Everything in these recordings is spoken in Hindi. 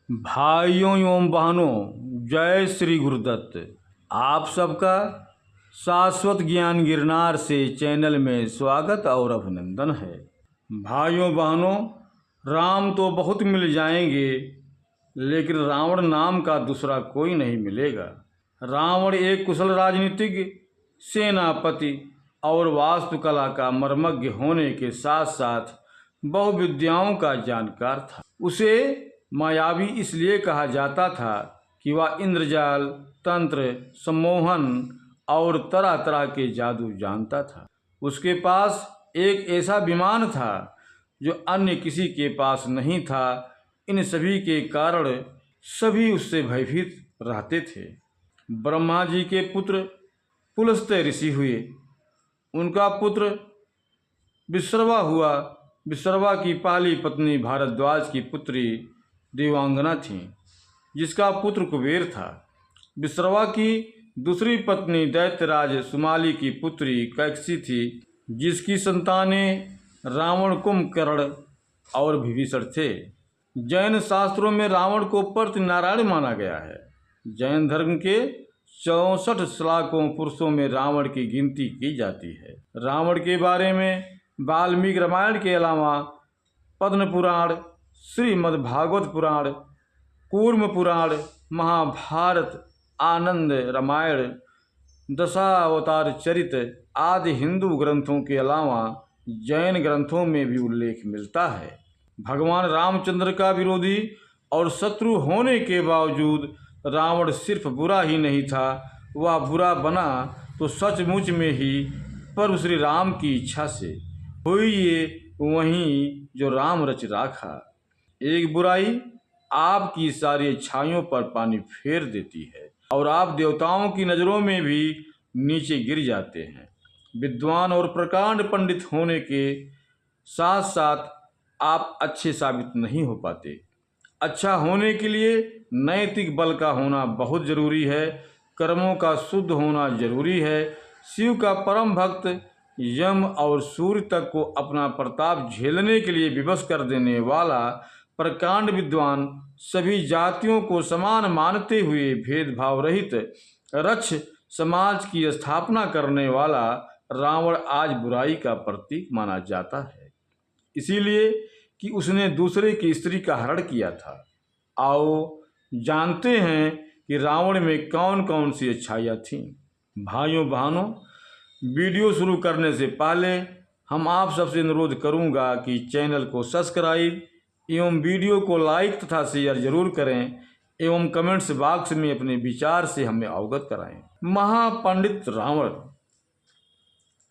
भाइयों एवं बहनों, जय श्री गुरुदत्त। आप सबका शाश्वत ज्ञान गिरनार से चैनल में स्वागत और अभिनंदन है। भाइयों बहनों, राम तो बहुत मिल जाएंगे, लेकिन रावण नाम का दूसरा कोई नहीं मिलेगा। रावण एक कुशल राजनीतिज्ञ, सेनापति और वास्तुकला का मर्मज्ञ होने के साथ साथ बहुविद्याओं का जानकार था। उसे मायावी इसलिए कहा जाता था कि वह इंद्रजाल, तंत्र, सम्मोहन और तरह तरह के जादू जानता था। उसके पास एक ऐसा विमान था जो अन्य किसी के पास नहीं था। इन सभी के कारण सभी उससे भयभीत रहते थे। ब्रह्मा जी के पुत्र पुलस्त्य ऋषि हुए। उनका पुत्र विश्रवा हुआ। विश्रवा की पहली पत्नी भारद्वाज की पुत्री देवांगना थी, जिसका पुत्र कुबेर था। विश्रवा की दूसरी पत्नी दैत्यराज सुमाली की पुत्री कैकसी थी, जिसकी संतानें रावण, कुंभकर्ण और विभीषण थे। जैन शास्त्रों में रावण को प्रतिनारायण माना गया है। जैन धर्म के 64 श्लाघों पुरुषों में रावण की गिनती की जाती है। रावण के बारे में वाल्मीकि रामायण के अलावा पद्म पुराण, श्रीमद् भागवत पुराण, कूर्म पुराण, महाभारत, आनंद रामायण, दशावतार चरित आदि हिंदू ग्रंथों के अलावा जैन ग्रंथों में भी उल्लेख मिलता है। भगवान रामचंद्र का विरोधी और शत्रु होने के बावजूद रावण सिर्फ बुरा ही नहीं था, वह बुरा बना तो सचमुच में ही प्रभु श्री राम की इच्छा से। हुई ये वहीं जो राम रच राखा। एक बुराई आपकी सारी अच्छाइयों पर पानी फेर देती है और आप देवताओं की नज़रों में भी नीचे गिर जाते हैं। विद्वान और प्रकांड पंडित होने के साथ साथ आप अच्छे साबित नहीं हो पाते। अच्छा होने के लिए नैतिक बल का होना बहुत जरूरी है। कर्मों का शुद्ध होना जरूरी है। शिव का परम भक्त यम और सूर्य तक को अपना प्रताप झेलने के लिए विवश कर देने वाला प्रकांड विद्वान, सभी जातियों को समान मानते हुए भेदभाव रहित रक्ष समाज की स्थापना करने वाला रावण आज बुराई का प्रतीक माना जाता है, इसीलिए कि उसने दूसरे की स्त्री का हरण किया था। आओ जानते हैं कि रावण में कौन कौन सी अच्छाइयाँ थीं। भाइयों बहनों, वीडियो शुरू करने से पहले हम आप सबसे अनुरोध करूंगा कि चैनल को सब्सक्राइब एवं वीडियो को लाइक तथा शेयर जरूर करें एवं कमेंट्स बॉक्स में अपने विचार से हमें अवगत कराएं। महापंडित रावण।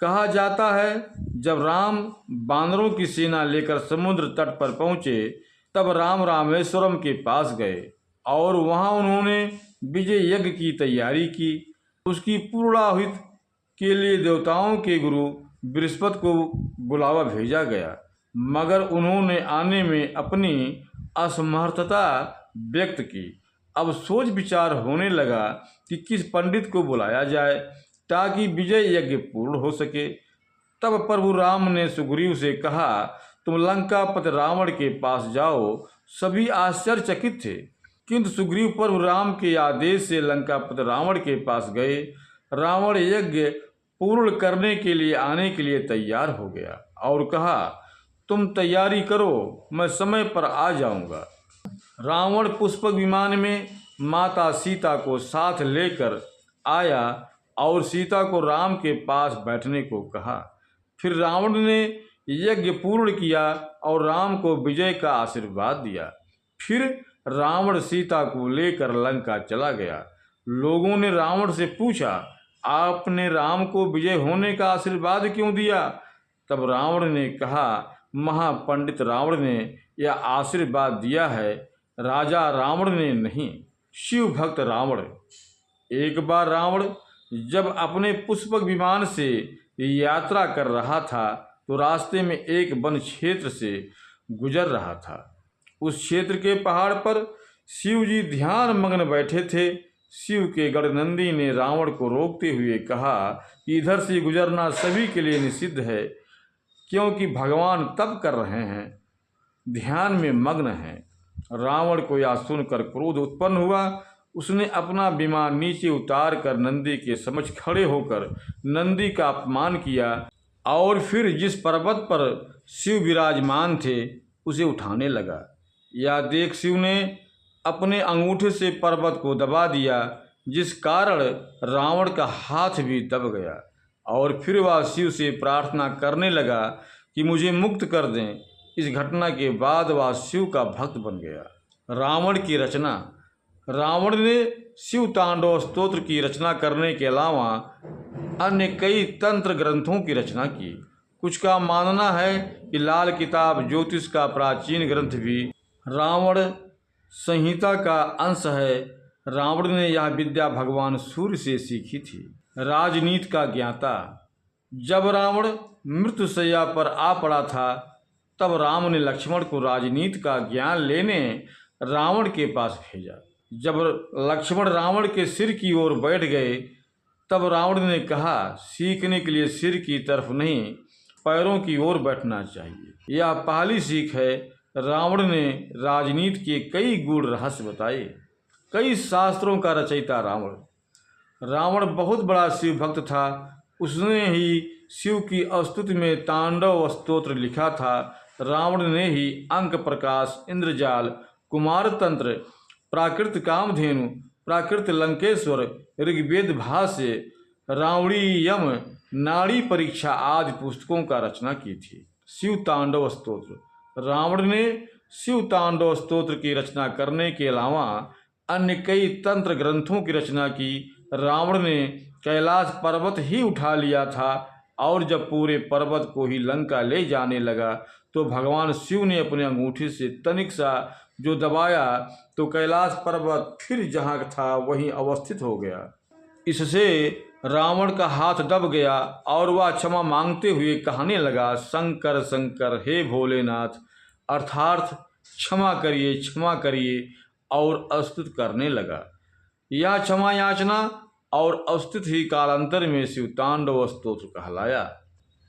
कहा जाता है, जब राम बानरों की सेना लेकर समुद्र तट पर पहुंचे, तब राम रामेश्वरम के पास गए और वहां उन्होंने विजय यज्ञ की तैयारी की। उसकी पूर्णाहुति के लिए देवताओं के गुरु बृहस्पति को बुलावा भेजा गया, मगर उन्होंने आने में अपनी असमर्थता व्यक्त की। अब सोच विचार होने लगा कि किस पंडित को बुलाया जाए ताकि विजय यज्ञ पूर्ण हो सके। तब प्रभु राम ने सुग्रीव से कहा, तुम लंकापति रावण के पास जाओ। सभी आश्चर्यचकित थे, किंतु सुग्रीव प्रभु राम के आदेश से लंकापति रावण के पास गए। रावण यज्ञ पूर्ण करने के लिए आने के लिए तैयार हो गया और कहा, तुम तैयारी करो, मैं समय पर आ जाऊंगा। रावण पुष्पक विमान में माता सीता को साथ लेकर आया और सीता को राम के पास बैठने को कहा। फिर रावण ने यज्ञ पूर्ण किया और राम को विजय का आशीर्वाद दिया। फिर रावण सीता को लेकर लंका चला गया। लोगों ने रावण से पूछा, आपने राम को विजय होने का आशीर्वाद क्यों दिया? तब रावण ने कहा, महापंडित रावण ने यह आशीर्वाद दिया है, राजा रावण ने नहीं, शिव भक्त रावण। एक बार रावण जब अपने पुष्पक विमान से यात्रा कर रहा था तो रास्ते में एक वन क्षेत्र से गुजर रहा था। उस क्षेत्र के पहाड़ पर शिव जी ध्यान मग्न बैठे थे। शिव के गणनंदी ने रावण को रोकते हुए कहा कि इधर से गुजरना सभी के लिए निषिद्ध है, क्योंकि भगवान तप कर रहे हैं, ध्यान में मग्न हैं। रावण को यह सुनकर क्रोध उत्पन्न हुआ। उसने अपना विमान नीचे उतार कर नंदी के समक्ष खड़े होकर नंदी का अपमान किया और फिर जिस पर्वत पर शिव विराजमान थे उसे उठाने लगा। यह देख शिव ने अपने अंगूठे से पर्वत को दबा दिया, जिस कारण रावण का हाथ भी दब गया और फिर वह शिव से प्रार्थना करने लगा कि मुझे मुक्त कर दें। इस घटना के बाद वह शिव का भक्त बन गया। रावण की रचना। रावण ने शिव तांडव स्तोत्र की रचना करने के अलावा अन्य कई तंत्र ग्रंथों की रचना की। कुछ का मानना है कि लाल किताब ज्योतिष का प्राचीन ग्रंथ भी रावण संहिता का अंश है। रावण ने यह विद्या भगवान सूर्य से सीखी थी। राजनीति का ज्ञाता। जब रावण मृत्युशैया पर आ पड़ा था तब राम ने लक्ष्मण को राजनीति का ज्ञान लेने रावण के पास भेजा। जब लक्ष्मण रावण के सिर की ओर बैठ गए तब रावण ने कहा, सीखने के लिए सिर की तरफ नहीं पैरों की ओर बैठना चाहिए। यह पहली सीख है। रावण ने राजनीति के कई गूढ़ रहस्य बताए। कई शास्त्रों का रचयिता रावण बहुत बड़ा शिव भक्त था। उसने ही शिव की स्तुति में तांडव स्तोत्र लिखा था। रावण ने ही अंक प्रकाश, इंद्रजाल, कुमार तंत्र, प्राकृत कामधेनु, प्राकृत लंकेश्वर, ऋग्वेद भाष्य, रावणीयम, नाड़ी परीक्षा आदि पुस्तकों का रचना की थी। शिव तांडव स्तोत्र। रावण ने शिव तांडव स्तोत्र की रचना करने के अलावा अन्य कई तंत्र ग्रंथों की रचना की। रावण ने कैलाश पर्वत ही उठा लिया था और जब पूरे पर्वत को ही लंका ले जाने लगा तो भगवान शिव ने अपने अंगूठे से तनिक सा जो दबाया तो कैलाश पर्वत फिर जहाँ था वहीं अवस्थित हो गया। इससे रावण का हाथ दब गया और वह क्षमा मांगते हुए कहने लगा, शंकर शंकर हे भोलेनाथ, अर्थात क्षमा करिए और स्तुति करने लगा। यह क्षमा याचना और स्तुति ही कालांतर में शिव तांडव स्तोत्र कहलाया।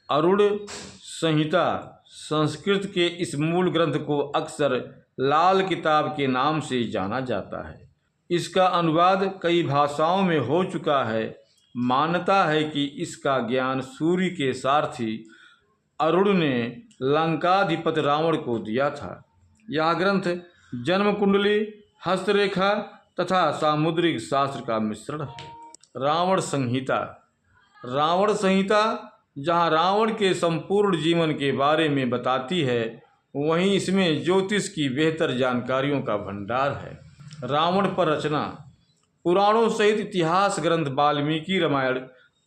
अरुण संहिता। संस्कृत के इस मूल ग्रंथ को अक्सर लाल किताब के नाम से जाना जाता है। इसका अनुवाद कई भाषाओं में हो चुका है। मान्यता है कि इसका ज्ञान सूर्य के सारथी अरुण ने लंकाधिपति रावण को दिया था। यह ग्रंथ जन्म कुंडली, हस्तरेखा तथा सामुद्रिक शास्त्र का मिश्रण है। रावण संहिता। रावण संहिता जहाँ रावण के संपूर्ण जीवन के बारे में बताती है, वहीं इसमें ज्योतिष की बेहतर जानकारियों का भंडार है। रावण पर रचना। पुराणों सहित इतिहास ग्रंथ वाल्मीकि रामायण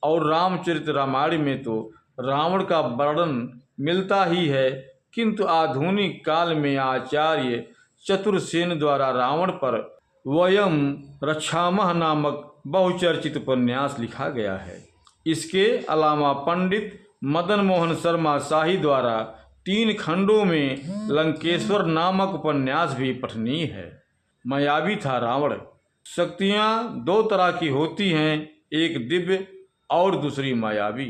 और रामचरित रामायण में तो रावण का वर्णन मिलता ही है, किंतु आधुनिक काल में आचार्य चतुरसेन द्वारा रावण पर वयम रक्षामः नामक बहुचर्चित उपन्यास लिखा गया है। इसके अलावा पंडित मदन मोहन शर्मा शाही द्वारा 3 खंडों में लंकेश्वर नामक उपन्यास भी पठनीय है। मायावी था रावण। शक्तियाँ 2 तरह की होती हैं, एक दिव्य और दूसरी मायावी।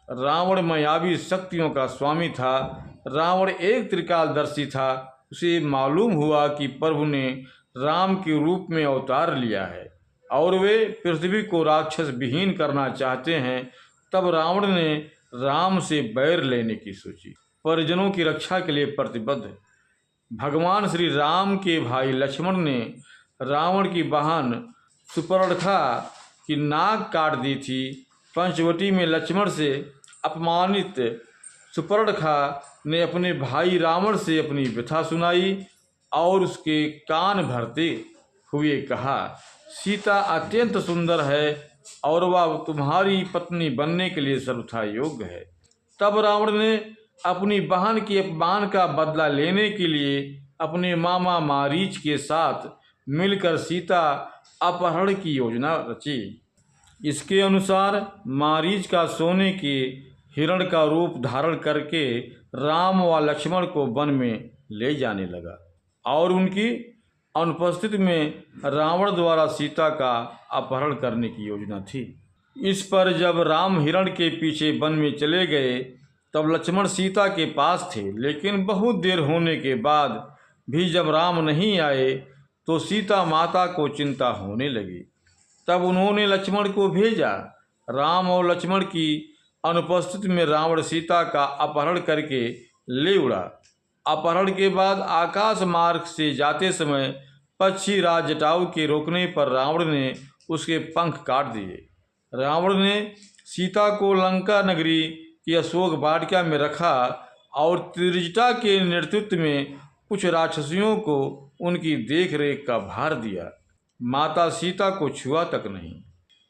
रावण मायावी शक्तियों का स्वामी था। रावण एक त्रिकालदर्शी था। उसे मालूम हुआ कि प्रभु ने राम के रूप में अवतार लिया है और वे पृथ्वी को राक्षस विहीन करना चाहते हैं। तब रावण ने राम से बैर लेने की सोची, परिजनों की रक्षा के लिए प्रतिबद्ध। भगवान श्री राम के भाई लक्ष्मण ने रावण की बहन सुपर्णखा की नाक काट दी थी। पंचवटी में लक्ष्मण से अपमानित सुपर्णखा ने अपने भाई रावण से अपनी व्यथा सुनाई और उसके कान भरते हुए कहा, सीता अत्यंत सुंदर है और वह तुम्हारी पत्नी बनने के लिए सर्वथा योग्य है। तब रावण ने अपनी बहन के अपमान का बदला लेने के लिए अपने मामा मारीच के साथ मिलकर सीता अपहरण की योजना रची। इसके अनुसार मारीच का सोने के हिरण का रूप धारण करके राम व लक्ष्मण को वन में ले जाने लगा और उनकी अनुपस्थिति में रावण द्वारा सीता का अपहरण करने की योजना थी। इस पर जब राम हिरण के पीछे वन में चले गए तब लक्ष्मण सीता के पास थे, लेकिन बहुत देर होने के बाद भी जब राम नहीं आए तो सीता माता को चिंता होने लगी। तब उन्होंने लक्ष्मण को भेजा। राम और लक्ष्मण की अनुपस्थिति में रावण सीता का अपहरण करके ले उड़ा। अपहरण के बाद आकाश मार्ग से जाते समय पक्षी राज जटायु के रोकने पर रावण ने उसके पंख काट दिए। रावण ने सीता को लंका नगरी की अशोक वाटिका में रखा और त्रिजटा के नेतृत्व में कुछ राक्षसियों को उनकी देखरेख का भार दिया। माता सीता को छुआ तक नहीं।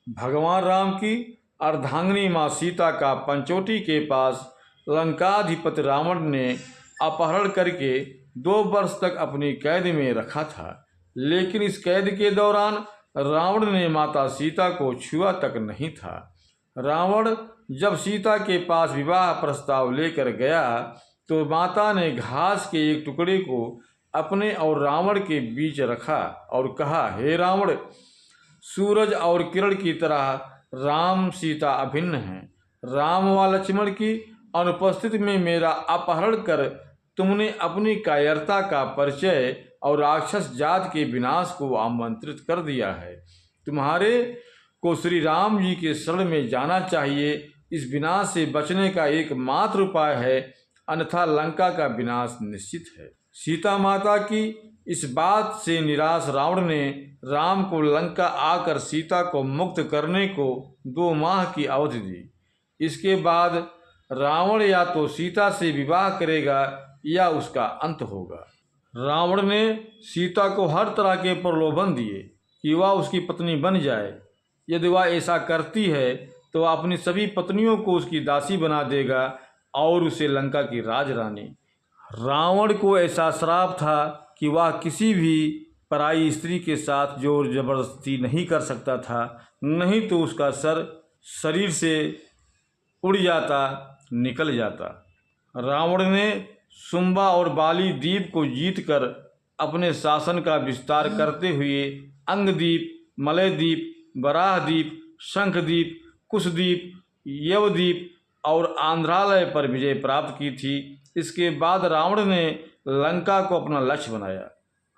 भगवान राम की अर्धांगिनी माँ सीता का पंचवटी के पास लंकाधिपति रावण ने अपहरण करके 2 वर्ष तक अपनी कैद में रखा था। लेकिन इस कैद के दौरान रावण ने माता सीता को छुआ तक नहीं था। रावण जब सीता के पास विवाह प्रस्ताव लेकर गया तो माता ने घास के एक टुकड़े को अपने और रावण के बीच रखा और कहा, हे रावण, सूरज और किरण की तरह राम सीता अभिन्न हैं। राम व लक्ष्मण की अनुपस्थिति में मेरा अपहरण कर तुमने अपनी कायरता का परिचय और राक्षस जात के विनाश को आमंत्रित कर दिया है। तुम्हारे को श्री राम जी के शरण में जाना चाहिए। इस विनाश से बचने का एकमात्र उपाय है, अन्यथा लंका का विनाश निश्चित है। सीता माता की इस बात से निराश रावण ने राम को लंका आकर सीता को मुक्त करने को 2 माह की अवधि दी। इसके बाद रावण या तो सीता से विवाह करेगा या उसका अंत होगा। रावण ने सीता को हर तरह के प्रलोभन दिए कि वह उसकी पत्नी बन जाए। यदि वह ऐसा करती है तो वह अपनी सभी पत्नियों को उसकी दासी बना देगा और उसे लंका की राजरानी। रावण को ऐसा श्राप था कि वह किसी भी पराई स्त्री के साथ जोर जबरदस्ती नहीं कर सकता था, नहीं तो उसका सर शरीर से उड़ जाता, निकल जाता। रावण ने शुंबा और बाली द्वीप को जीतकर अपने शासन का विस्तार करते हुए अंगद्वीप, मलयद्वीप, वराहद्वीप, शंखद्वीप, कुशद्वीप, यवद्वीप और आंध्रालय पर विजय प्राप्त की थी। इसके बाद रावण ने लंका को अपना लक्ष्य बनाया।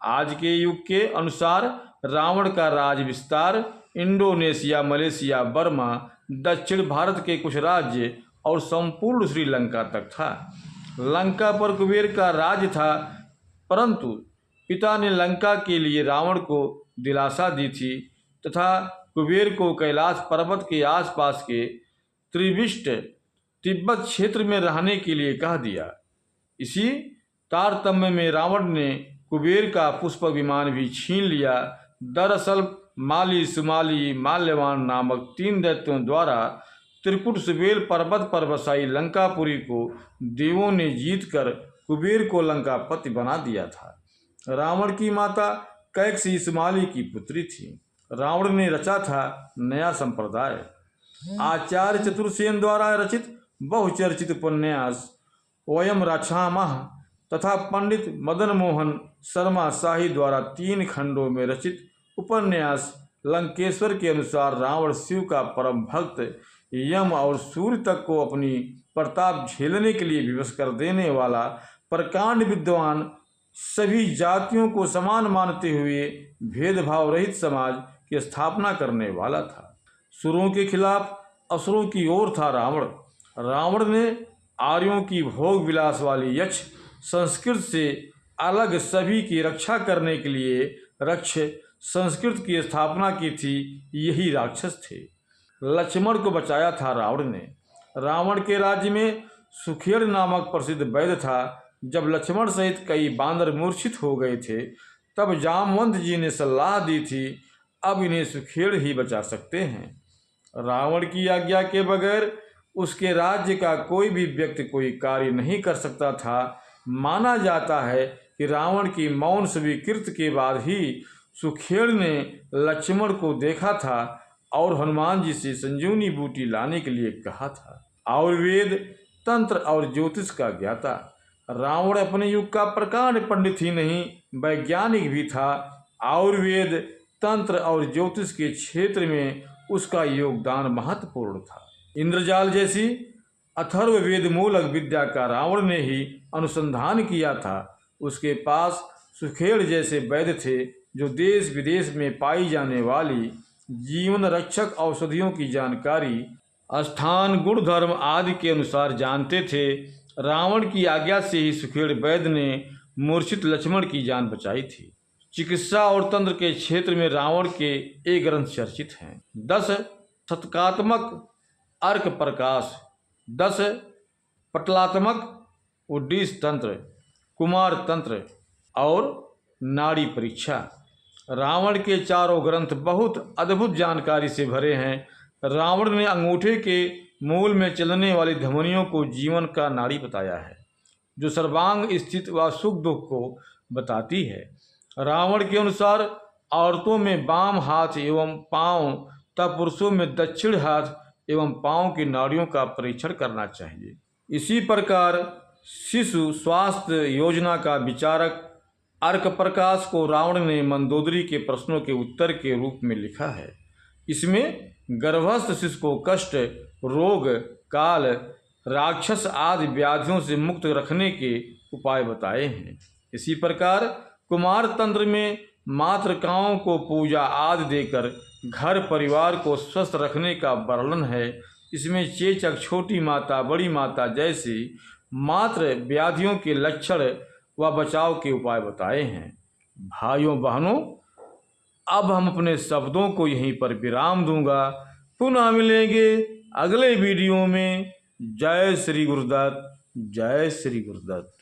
आज के युग के अनुसार रावण का राज विस्तार इंडोनेशिया, मलेशिया, बर्मा, दक्षिण भारत के कुछ राज्य और संपूर्ण श्रीलंका तक था। लंका पर कुबेर का राज था, परंतु पिता ने लंका के लिए रावण को दिलासा दी थी तथा कुबेर को कैलाश पर्वत के आसपास के त्रिविष्ट तिब्बत क्षेत्र में रहने के लिए कह दिया। इसी तारतम्य में रावण ने कुबेर का पुष्पक विमान भी छीन लिया। दरअसल माली, सुमाली, माल्यवान नामक 3 दैत्यों द्वारा त्रिकुट सुबेल पर्वत पर बसाई लंकापुरी को देवों ने जीतकर कुबेर को लंकापति बना दिया था। रावण की माता कैकसी सुमाली की पुत्री थी। रावण ने रचा था नया संप्रदाय। आचार्य चतुर्सेन द्वारा रचित बहुचर्चित उपन्यास वयम रक्षामः तथा पंडित मदन मोहन शर्मा शाही द्वारा 3 खंडों में रचित उपन्यास लंकेश्वर के अनुसार रावण शिव का परम भक्त, यम और सूर्य तक को अपनी प्रताप झेलने के लिए विवश कर देने वाला, प्रकांड विद्वान, सभी जातियों को समान मानते हुए भेदभाव रहित समाज की स्थापना करने वाला था। सुरों के खिलाफ असुरों की ओर था रावण। रावण ने आर्यों की भोग विलास वाली यक्ष संस्कृत से अलग सभी की रक्षा करने के लिए रक्ष संस्कृत की स्थापना की थी। यही राक्षस थे। लक्ष्मण को बचाया था रावण ने। रावण के राज्य में सुखेड़ नामक प्रसिद्ध वैद्य था। जब लक्ष्मण सहित कई बांदर मूर्छित हो गए थे तब जामवंत जी ने सलाह दी थी, अब इन्हें सुखेड़ ही बचा सकते हैं। रावण की आज्ञा के बगैर उसके राज्य का कोई भी व्यक्ति कोई कार्य नहीं कर सकता था। माना जाता है कि रावण की मौन स्वीकृति के बाद ही सुखेड़ ने लक्ष्मण को देखा था और हनुमान जी से संजीवनी बूटी लाने के लिए कहा था। आयुर्वेद, तंत्र और ज्योतिष का ज्ञाता रावण अपने युग का प्रकांड पंडित ही नहीं, वैज्ञानिक भी था। आयुर्वेद, तंत्र और ज्योतिष के क्षेत्र में उसका योगदान महत्वपूर्ण था। इंद्रजाल जैसी अथर्ववेद मूलक विद्या का रावण ने ही अनुसंधान किया था। उसके पास सुखेड़ जैसे वैद्य थे जो देश विदेश में पाई जाने वाली जीवन रक्षक औषधियों की जानकारी स्थान गुण धर्म आदि के अनुसार जानते थे। रावण की आज्ञा से ही सुखेड़ वैद्य ने मूर्छित लक्ष्मण की जान बचाई थी। चिकित्सा और तंत्र के क्षेत्र में रावण के ये ग्रंथ चर्चित हैं। 10 शतकात्मक अर्क प्रकाश, 10 पटलात्मक उड्डीस तंत्र, कुमार तंत्र और नाड़ी परीक्षा। रावण के चारों ग्रंथ बहुत अद्भुत जानकारी से भरे हैं। रावण ने अंगूठे के मूल में चलने वाली धमनियों को जीवन का नाड़ी बताया है, जो सर्वांग स्थित व सुख दुख को बताती है। रावण के अनुसार औरतों में बाम हाथ एवं पांव तथा पुरुषों में दक्षिण हाथ एवं पांव की नाड़ियों का परीक्षण करना चाहिए। इसी प्रकार शिशु स्वास्थ्य योजना का विचारक अर्क प्रकाश को रावण ने मंदोदरी के प्रश्नों के उत्तर के रूप में लिखा है। इसमें गर्भस्थ शिशु को कष्ट, रोग, काल, राक्षस आदि व्याधियों से मुक्त रखने के उपाय बताए हैं। इसी प्रकार कुमार तंत्र में मातृकाओं को पूजा आदि देकर घर परिवार को स्वस्थ रखने का वर्णन है। इसमें चेचक, छोटी माता, बड़ी माता जैसी मातृ व्याधियों के लक्षण व बचाव के उपाय बताए हैं। भाइयों बहनों, अब हम अपने शब्दों को यहीं पर विराम दूंगा। पुनः मिलेंगे अगले वीडियो में। जय श्री गुरुदत्त, जय श्री गुरुदत्त।